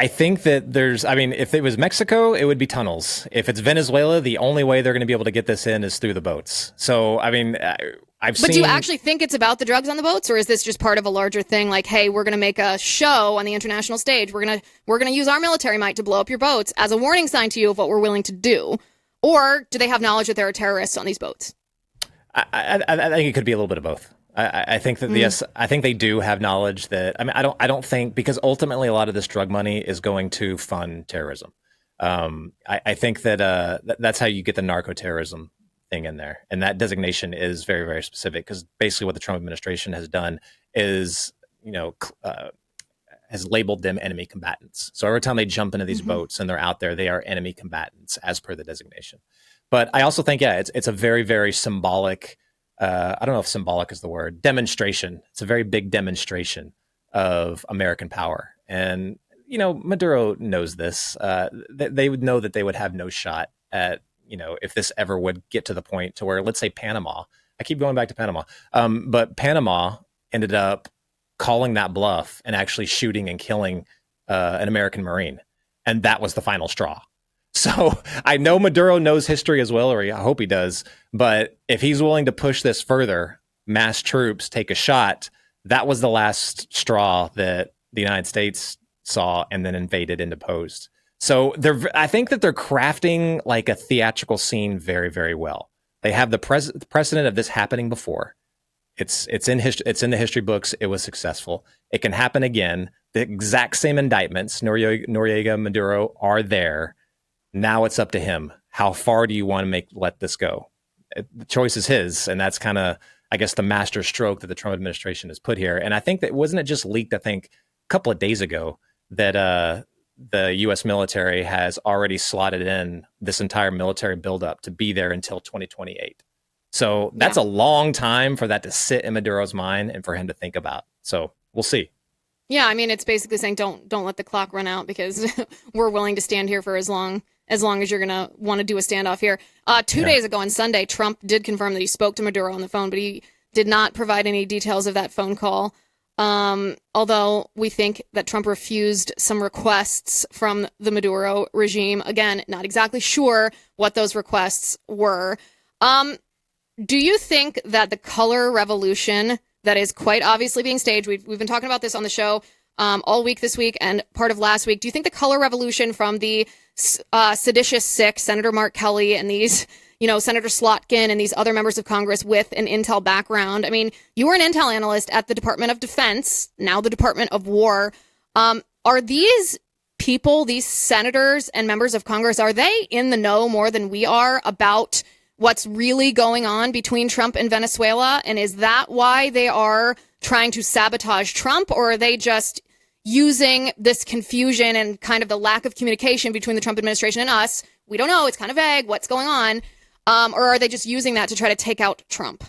Speaker 2: I think that if it was Mexico, it would be tunnels. If it's Venezuela, the only way they're going to be able to get this in is through the boats. So, But do you actually think it's about the drugs on the boats, or is this just part of a larger thing? Like, hey, we're going to make a show on the international stage. We're going to use our military might to blow up your boats as a warning sign to you of what we're willing to do. Or do they have knowledge that there are terrorists on these boats? I think it could be a little bit of both. I think that yes, I think they do have knowledge that. I don't think, because ultimately a lot of this drug money is going to fund terrorism. I think that that's how you get the narco-terrorism thing in there, and that designation is very, very specific, because basically what the Trump administration has done is, has labeled them enemy combatants. So every time they jump into these boats and they're out there, they are enemy combatants as per the designation. But I also think, it's a very, very symbolic. I don't know if symbolic is the word, demonstration. It's a very big demonstration of American power. And, Maduro knows this. They would know that they would have no shot at, if this ever would get to the point to where, let's say Panama, I keep going back to Panama, but Panama ended up calling that bluff and actually shooting and killing an American Marine. And that was the final straw. So I know Maduro knows history as well, or I hope he does. But if he's willing to push this further, mass troops take a shot, that was the last straw that the United States saw and then invaded and deposed. So I think that they're crafting like a theatrical scene very, very well. They have the precedent of this happening before. It's in the history books. It was successful. It can happen again. The exact same indictments, Noriega, Maduro, are there. Now it's up to him. How far do you want to let this go? The choice is his, and that's kind of, I guess, the master stroke that the Trump administration has put here. And I think that wasn't it just leaked, I think, a couple of days ago that the U.S. military has already slotted in this entire military buildup to be there until 2028. So that's a long time for that to sit in Maduro's mind and for him to think about. So we'll see.
Speaker 1: Yeah, I mean, it's basically saying don't let the clock run out because we're willing to stand here for as long as you're going to want to do a standoff here. 2 days ago on Sunday, Trump did confirm that he spoke to Maduro on the phone, but he did not provide any details of that phone call. Although we think that Trump refused some requests from the Maduro regime. Again, not exactly sure what those requests were. Do you think that the color revolution that is quite obviously being staged, we've been talking about this on the show all week this week and part of last week, do you think the color revolution from the seditious six, Senator Mark Kelly and these, Senator Slotkin and these other members of Congress with an intel background, I mean, you were an intel analyst at the Department of Defense, now the Department of War. Are these people, these senators and members of Congress, are they in the know more than we are about what's really going on between Trump and Venezuela? And is that why they are trying to sabotage Trump? Or are they just using this confusion and kind of the lack of communication between the Trump administration and us? We don't know. It's kind of vague. What's going on? Or are they just using that to try to take out Trump?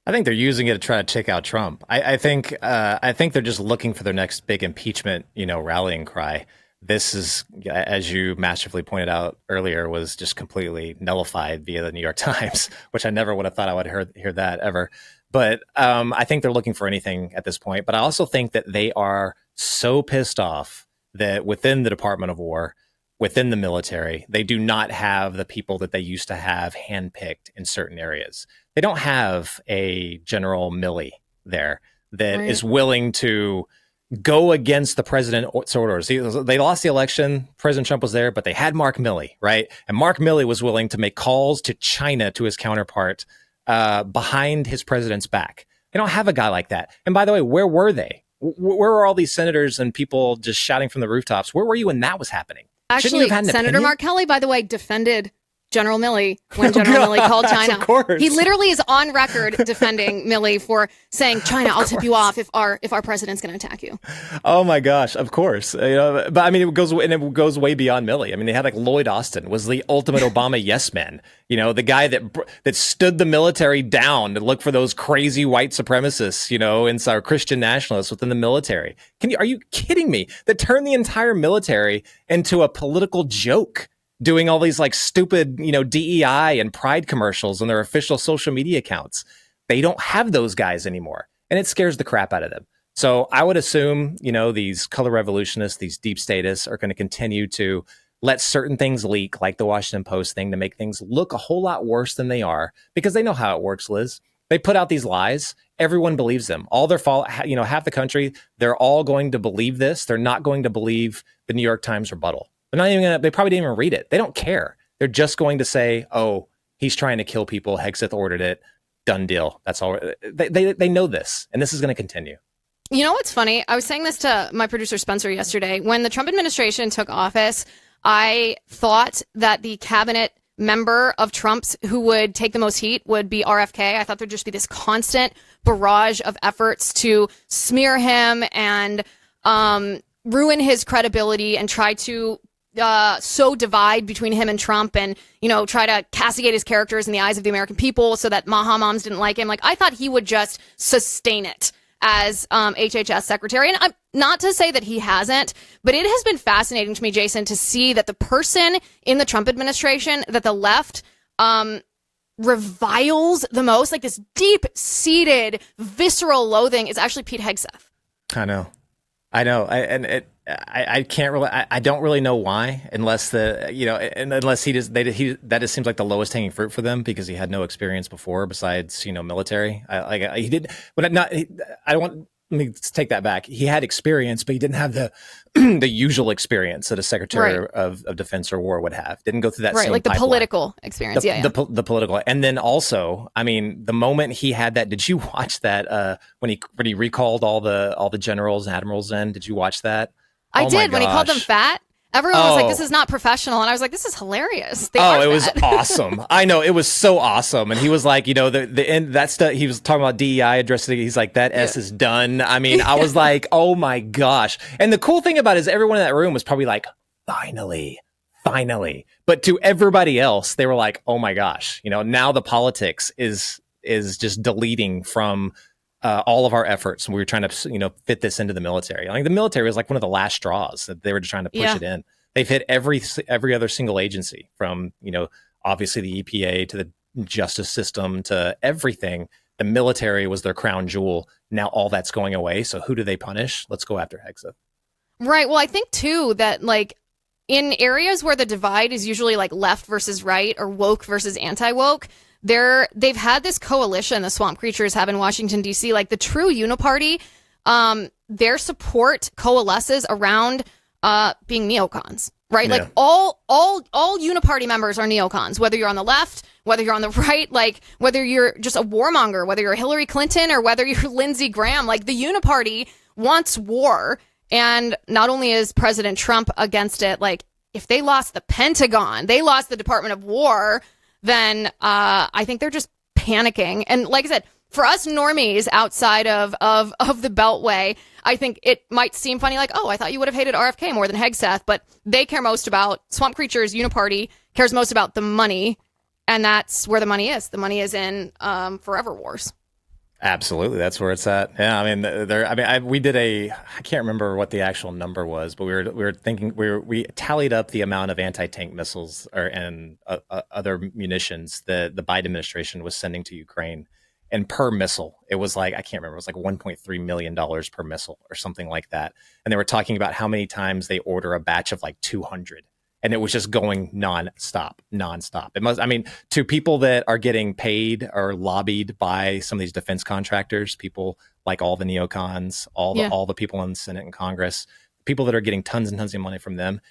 Speaker 2: I think they're using it to try to take out Trump. I think they're just looking for their next big impeachment, rallying cry. This is, as you masterfully pointed out earlier, was just completely nullified via the New York Times, which I never would have thought I would hear that ever. But I think they're looking for anything at this point. But I also think that they are so pissed off that within the Department of War, within the military, they do not have the people that they used to have handpicked in certain areas. They don't have a General Milley there that is willing to go against the president's orders. They lost the election. President Trump was there, but they had Mark Milley, right? And Mark Milley was willing to make calls to China, to his counterpart, behind his president's back. They don't have a guy like that. And by the way, where were they? Where were all these senators and people just shouting from the rooftops? Where were you when that was happening?
Speaker 1: Actually, Senator Mark Kelly, by the way, defended General Milley when General Milley called China.
Speaker 2: Of course.
Speaker 1: He literally is on record defending Milley for saying, China, I'll tip you off if our president's going to attack you. Oh
Speaker 2: my gosh, of course. But I mean, it goes way beyond Milley. I mean, they had like Lloyd Austin was the ultimate Obama yes man. The guy that stood the military down to look for those crazy white supremacists, and our Christian nationalists within the military. Are you kidding me? That turned the entire military into a political joke, doing all these like stupid, DEI and pride commercials on their official social media accounts. They don't have those guys anymore. And it scares the crap out of them. So I would assume, these color revolutionists, these deep statists are going to continue to let certain things leak, like the Washington Post thing, to make things look a whole lot worse than they are, because they know how it works, Liz. They put out these lies. Everyone believes them. All their half the country, they're all going to believe this. They're not going to believe the New York Times rebuttal. They probably didn't even read it. They don't care. They're just going to say, oh, he's trying to kill people. Hegseth ordered it. Done deal. That's all. They know this, and this is going to continue.
Speaker 1: You know what's funny? I was saying this to my producer Spencer yesterday. When the Trump administration took office, I thought that the cabinet member of Trump's who would take the most heat would be RFK. I thought there'd just be this constant barrage of efforts to smear him and ruin his credibility and try to sow divide between him and Trump and, try to castigate his characters in the eyes of the American people so that Maha moms didn't like him. Like, I thought he would just sustain it as HHS secretary. And I'm not to say that he hasn't, but it has been fascinating to me, Jason, to see that the person in the Trump administration that the left reviles the most, like this deep-seated, visceral loathing, is actually Pete Hegseth.
Speaker 2: I know. I can't really, I don't really know why, unless that just seems like the lowest hanging fruit for them, because he had no experience before besides, military. Let me take that back. He had experience, but he didn't have the the usual experience that a secretary of defense or war would have. Didn't go through that same
Speaker 1: like the
Speaker 2: pipeline. Political
Speaker 1: experience.
Speaker 2: The political. And then also, I mean, the moment he had that, did you watch that when he recalled all the generals and admirals in? Did you watch that?
Speaker 1: I did, when he called them fat. Everyone was like, this
Speaker 2: Oh,
Speaker 1: is not professional. And I was like, this is hilarious. They
Speaker 2: oh,
Speaker 1: are
Speaker 2: it was
Speaker 1: that.
Speaker 2: awesome. I know it was so awesome. And he was like, the end that stuff. He was talking about DEI addressing. He's like, that S
Speaker 1: Yeah.
Speaker 2: is done. I mean, I was like, oh my gosh. And the cool thing about it is everyone in that room was probably like, finally, finally. But to everybody else, they were like, oh my gosh, now the politics is just deleting from all of our efforts. We were trying to, fit this into the military. I think the military was like one of the last straws that they were just trying to push
Speaker 1: Yeah.
Speaker 2: it in. They've hit every other single agency from, obviously the EPA to the justice system to everything. The military was their crown jewel. Now all that's going away. So who do they punish? Let's go after Hexa.
Speaker 1: Right. Well, I think too that like in areas where the divide is usually like left versus right or woke versus anti-woke, they've had this coalition the swamp creatures have in Washington D.C. Like the true uniparty, their support coalesces around being neocons, right?
Speaker 2: Yeah.
Speaker 1: Like all uniparty members are neocons, whether you're on the left, whether you're on the right, like whether you're just a warmonger, whether you're Hillary Clinton or whether you're Lindsey Graham. Like the uniparty wants war, and not only is President Trump against it, like if they lost the Pentagon, they lost the Department of War, then I think they're just panicking. And like I said, for us normies outside of the Beltway, I think it might seem funny, like, oh, I thought you would have hated RFK more than Hegseth, but they care most about Swamp Creatures Uniparty cares most about the money, and that's where the money is. The money is in Forever Wars.
Speaker 2: Absolutely, that's where it's at. Yeah, I mean, we did I can't remember what the actual number was, but we were thinking we tallied up the amount of anti-tank missiles and other munitions that the Biden administration was sending to Ukraine, and per missile, it was like I can't remember, it was like $1.3 million per missile or something like that. And they were talking about how many times they order a batch of like 200. And it was just going nonstop. It must, I mean, to people that are getting paid or lobbied by some of these defense contractors, people like all the neocons, all the people in the Senate and Congress, people that are getting tons and tons of money from them.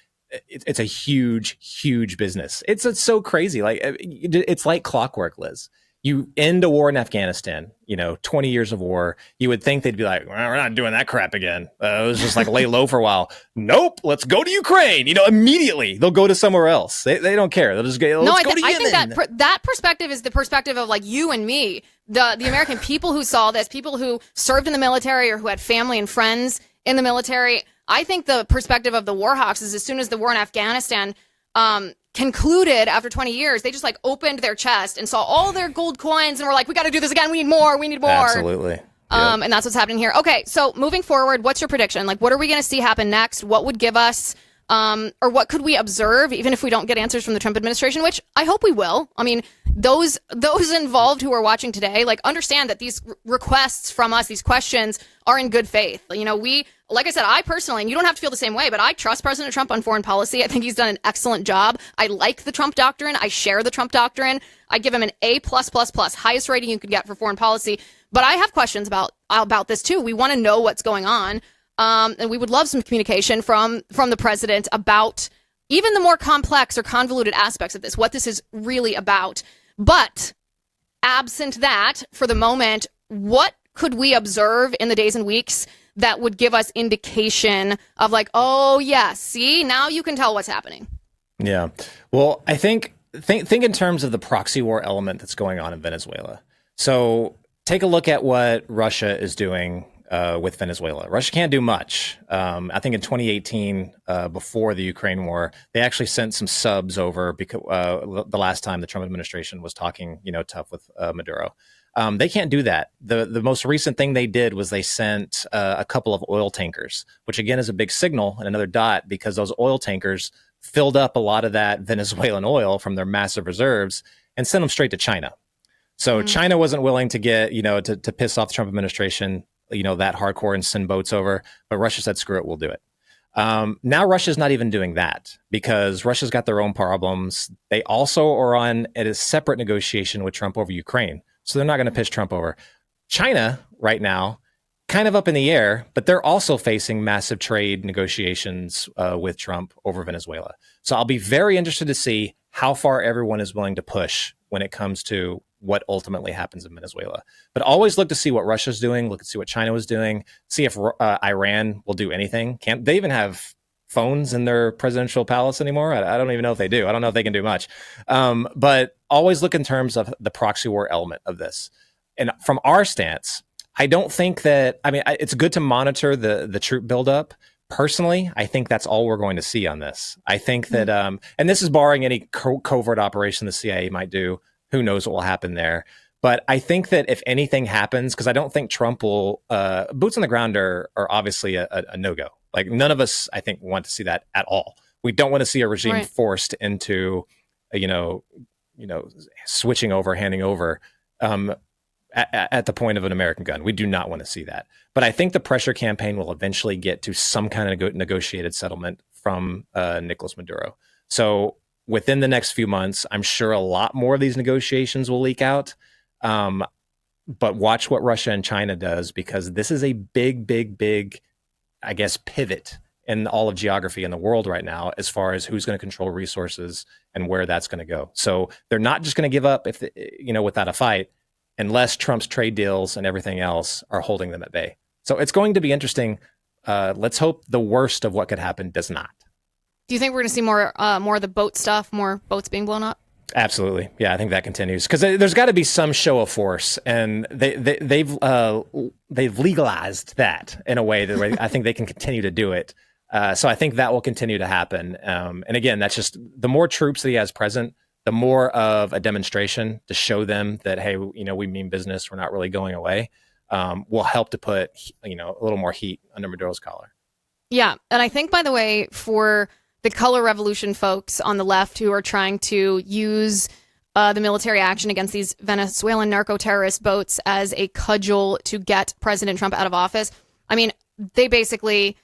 Speaker 2: It's a huge business. It's so crazy. Like it's like clockwork, Liz. You end a war in Afghanistan, 20 years of war. You would think they'd be like, well, we're not doing that crap again. It was just like lay low for a while. Nope, let's go to Ukraine. Immediately they'll go to somewhere else. They don't care. They'll just go. I
Speaker 1: think that perspective is the perspective of like you and me, the American people who saw this, people who served in the military or who had family and friends in the military. I think the perspective of the war hawks is as soon as the war in Afghanistan concluded after 20 years, they just like opened their chest and saw all their gold coins and were like, we got to do this again. We need more.
Speaker 2: Absolutely. Yep.
Speaker 1: And that's what's happening here. Okay. So moving forward, what's your prediction? Like, what are we going to see happen next? What would give us, or what could we observe, even if we don't get answers from the Trump administration, which I hope we will. I mean, those involved who are watching today, like understand that these requests from us, these questions are in good faith. Like I said, I personally, and you don't have to feel the same way, but I trust President Trump on foreign policy. I think he's done an excellent job. I like the Trump doctrine. I share the Trump doctrine. I give him an A+++, highest rating you could get for foreign policy. But I have questions about this too. We want to know what's going on. And we would love some communication from the president about even the more complex or convoluted aspects of this, what this is really about. But absent that, for the moment, what could we observe in the days and weeks that would give us indication of like, oh yeah, see, now you can tell what's happening?
Speaker 2: Yeah. Well, I think in terms of the proxy war element that's going on in Venezuela. So take a look at what Russia is doing with Venezuela. Russia can't do much. I think in 2018, before the Ukraine war, they actually sent some subs over because the last time the Trump administration was talking, tough with Maduro. They can't do that. The most recent thing they did was they sent a couple of oil tankers, which again is a big signal and another dot because those oil tankers filled up a lot of that Venezuelan oil from their massive reserves and sent them straight to China. So China wasn't willing to get, to piss off the Trump administration, that hardcore and send boats over. But Russia said, screw it, we'll do it. Now Russia's not even doing that because Russia's got their own problems. They also are on at a separate negotiation with Trump over Ukraine. So they're not going to piss Trump over. China right now, kind of up in the air, but they're also facing massive trade negotiations with Trump over Venezuela. So I'll be very interested to see how far everyone is willing to push when it comes to what ultimately happens in Venezuela. But always look to see what Russia's doing, look to see what China was doing, see if Iran will do anything. They even have phones in their presidential palace anymore. I don't even know if they do. I don't know if they can do much. But always look in terms of the proxy war element of this. And from our stance, I don't think that, I mean, it's good to monitor the troop buildup. Personally, I think that's all we're going to see on this. I think that, and this is barring any covert operation the CIA might do. Who knows what will happen there. But I think that if anything happens, because I don't think Trump will, boots on the ground are obviously a no-go. Like none of us, I think, want to see that at all. We don't want to see a regime forced into, switching over, handing over at the point of an American gun. We do not want to see that. But I think the pressure campaign will eventually get to some kind of negotiated settlement from Nicolas Maduro. So within the next few months, I'm sure a lot more of these negotiations will leak out. But watch what Russia and China does, because this is a big, I guess, pivot in all of geography in the world right now, as far as who's going to control resources and where that's going to go. So they're not just going to give up without a fight, unless Trump's trade deals and everything else are holding them at bay. So it's going to be interesting. Let's hope the worst of what could happen does not.
Speaker 1: Do you think we're going to see more of the boat stuff, more boats being blown up?
Speaker 2: Absolutely. Yeah, I think that continues, because there's got to be some show of force, and they've legalized that in a way that I think they can continue to do it. So I think that will continue to happen. And again, that's just the more troops that he has present, the more of a demonstration to show them that, hey, we mean business. We're not really going away. Will help to put a little more heat under Maduro's collar. Yeah,
Speaker 1: and I think, by the way, for the color revolution folks on the left who are trying to use the military action against these Venezuelan narco-terrorist boats as a cudgel to get President Trump out of office, I mean, it's basically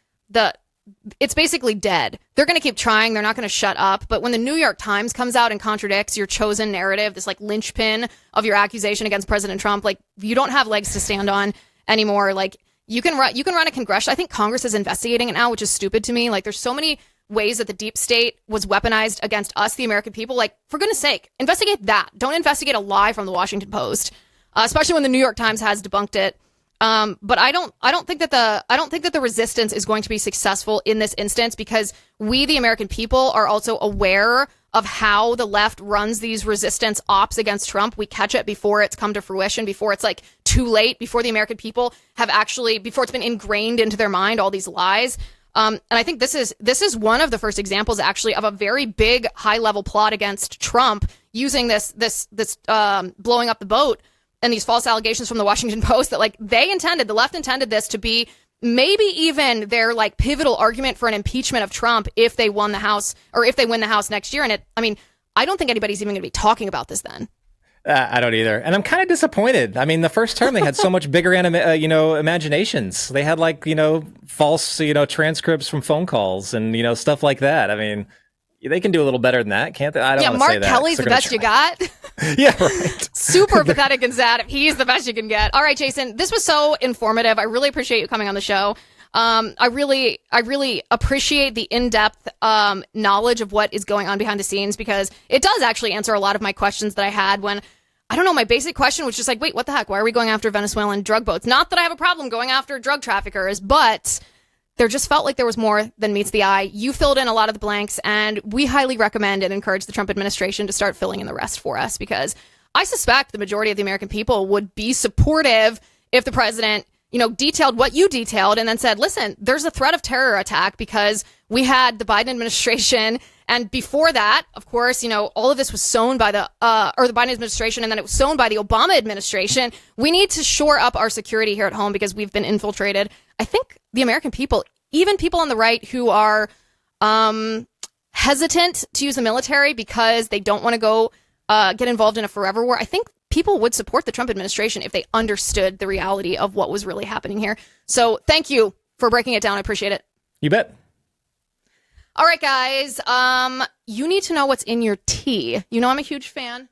Speaker 1: dead. They're going to keep trying. They're not going to shut up. But when the New York Times comes out and contradicts your chosen narrative, this like linchpin of your accusation against President Trump, like you don't have legs to stand on anymore. Like you can run a congressional. I think Congress is investigating it now, which is stupid to me. Like there's so many ways that the deep state was weaponized against us, the American people. Like, for goodness sake, investigate that. Don't investigate a lie from the Washington Post, especially when the New York Times has debunked it. But I don't think that the resistance is going to be successful in this instance, because we, the American people, are also aware of how the left runs these resistance ops against Trump. We catch it before it's come to fruition, before it's like too late, before the American people before it's been ingrained into their mind, all these lies. And I think this is one of the first examples, actually, of a very big, high-level plot against Trump, using this blowing up the boat and these false allegations from the Washington Post that, like, the left intended this to be maybe even their, like, pivotal argument for an impeachment of Trump if they won the House, or if they win the House next year. And I don't think anybody's even going to be talking about this then.
Speaker 2: I don't either. And I'm kind of disappointed. I mean, the first term, they had so much bigger, imaginations. They had false, transcripts from phone calls and, stuff like that. I mean, they can do a little better than that, can't they? I don't want to say that.
Speaker 1: Mark Kelly's the best you got.
Speaker 2: Yeah, right.
Speaker 1: Super pathetic and sad. He's the best you can get. All right, Jason, this was so informative. I really appreciate you coming on the show. I really appreciate the in-depth knowledge of what is going on behind the scenes, because it does actually answer a lot of my questions that I had when, I don't know, my basic question was just like, wait, what the heck? Why are we going after Venezuelan drug boats? Not that I have a problem going after drug traffickers, but there just felt like there was more than meets the eye. You filled in a lot of the blanks, and we highly recommend and encourage the Trump administration to start filling in the rest for us, because I suspect the majority of the American people would be supportive if the president detailed what you detailed and then said, listen, there's a threat of terror attack because we had the Biden administration. And before that, of course, all of this was sown by the Biden administration, and then it was sown by the Obama administration. We need to shore up our security here at home because we've been infiltrated. I think the American people, even people on the right who are hesitant to use the military because they don't want to go get involved in a forever war, I think people would support the Trump administration if they understood the reality of what was really happening here. So thank you for breaking it down. I appreciate it.
Speaker 2: You bet.
Speaker 1: All right, guys. You need to know what's in your tea. I'm a huge fan,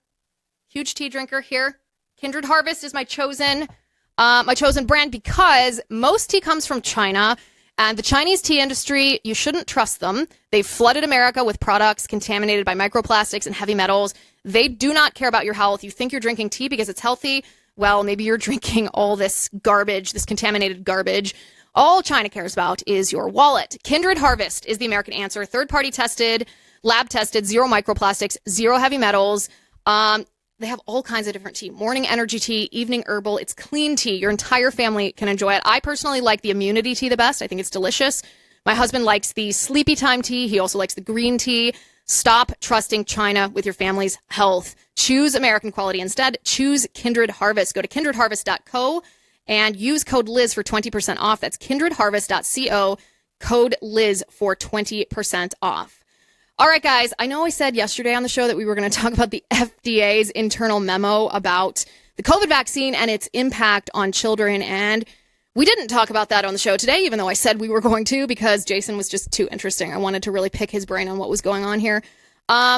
Speaker 1: huge tea drinker here. Kindred Harvest is my chosen brand, because most tea comes from China, and the Chinese tea industry, you shouldn't trust them. They've flooded America with products contaminated by microplastics and heavy metals. They do not care about your health. You think you're drinking tea because it's healthy. Well, maybe you're drinking all this garbage, this contaminated garbage. All China cares about is your wallet. Kindred Harvest is the American answer. Third-party tested, lab tested, zero microplastics, zero heavy metals. They have all kinds of different tea. Morning energy tea, evening herbal. It's clean tea. Your entire family can enjoy it. I personally like the immunity tea the best. I think it's delicious. My husband likes the sleepy time tea. He also likes the green tea. Stop trusting China with your family's health. Choose American quality instead. Choose Kindred Harvest. Go to kindredharvest.co and use code Liz for 20% off. That's kindredharvest.co, code Liz for 20% off. All right, guys, I know I said yesterday on the show that we were going to talk about the FDA's internal memo about the COVID vaccine and its impact on children, and we didn't talk about that on the show today, even though I said we were going to, because Jason was just too interesting. I wanted to really pick his brain on what was going on here.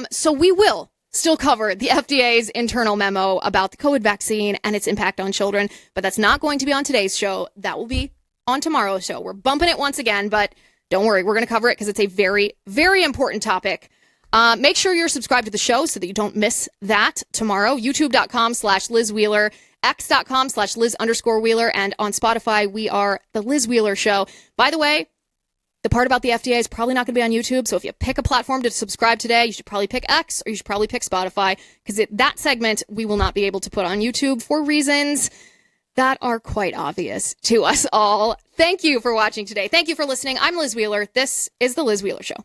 Speaker 1: So we will still cover the FDA's internal memo about the COVID vaccine and its impact on children, but that's not going to be on today's show. That will be on tomorrow's show. We're bumping it once again, but don't worry, we're going to cover it because it's a very, very important topic. Make sure you're subscribed to the show so that you don't miss that tomorrow. YouTube.com/Liz Wheeler, X.com/Liz_Wheeler, and on Spotify, we are The Liz Wheeler Show. By the way, the part about the FDA is probably not going to be on YouTube, so if you pick a platform to subscribe today, you should probably pick X or you should probably pick Spotify, because that segment we will not be able to put on YouTube for reasons that are quite obvious to us all. Thank you for watching today. Thank you for listening. I'm Liz Wheeler. This is The Liz Wheeler Show.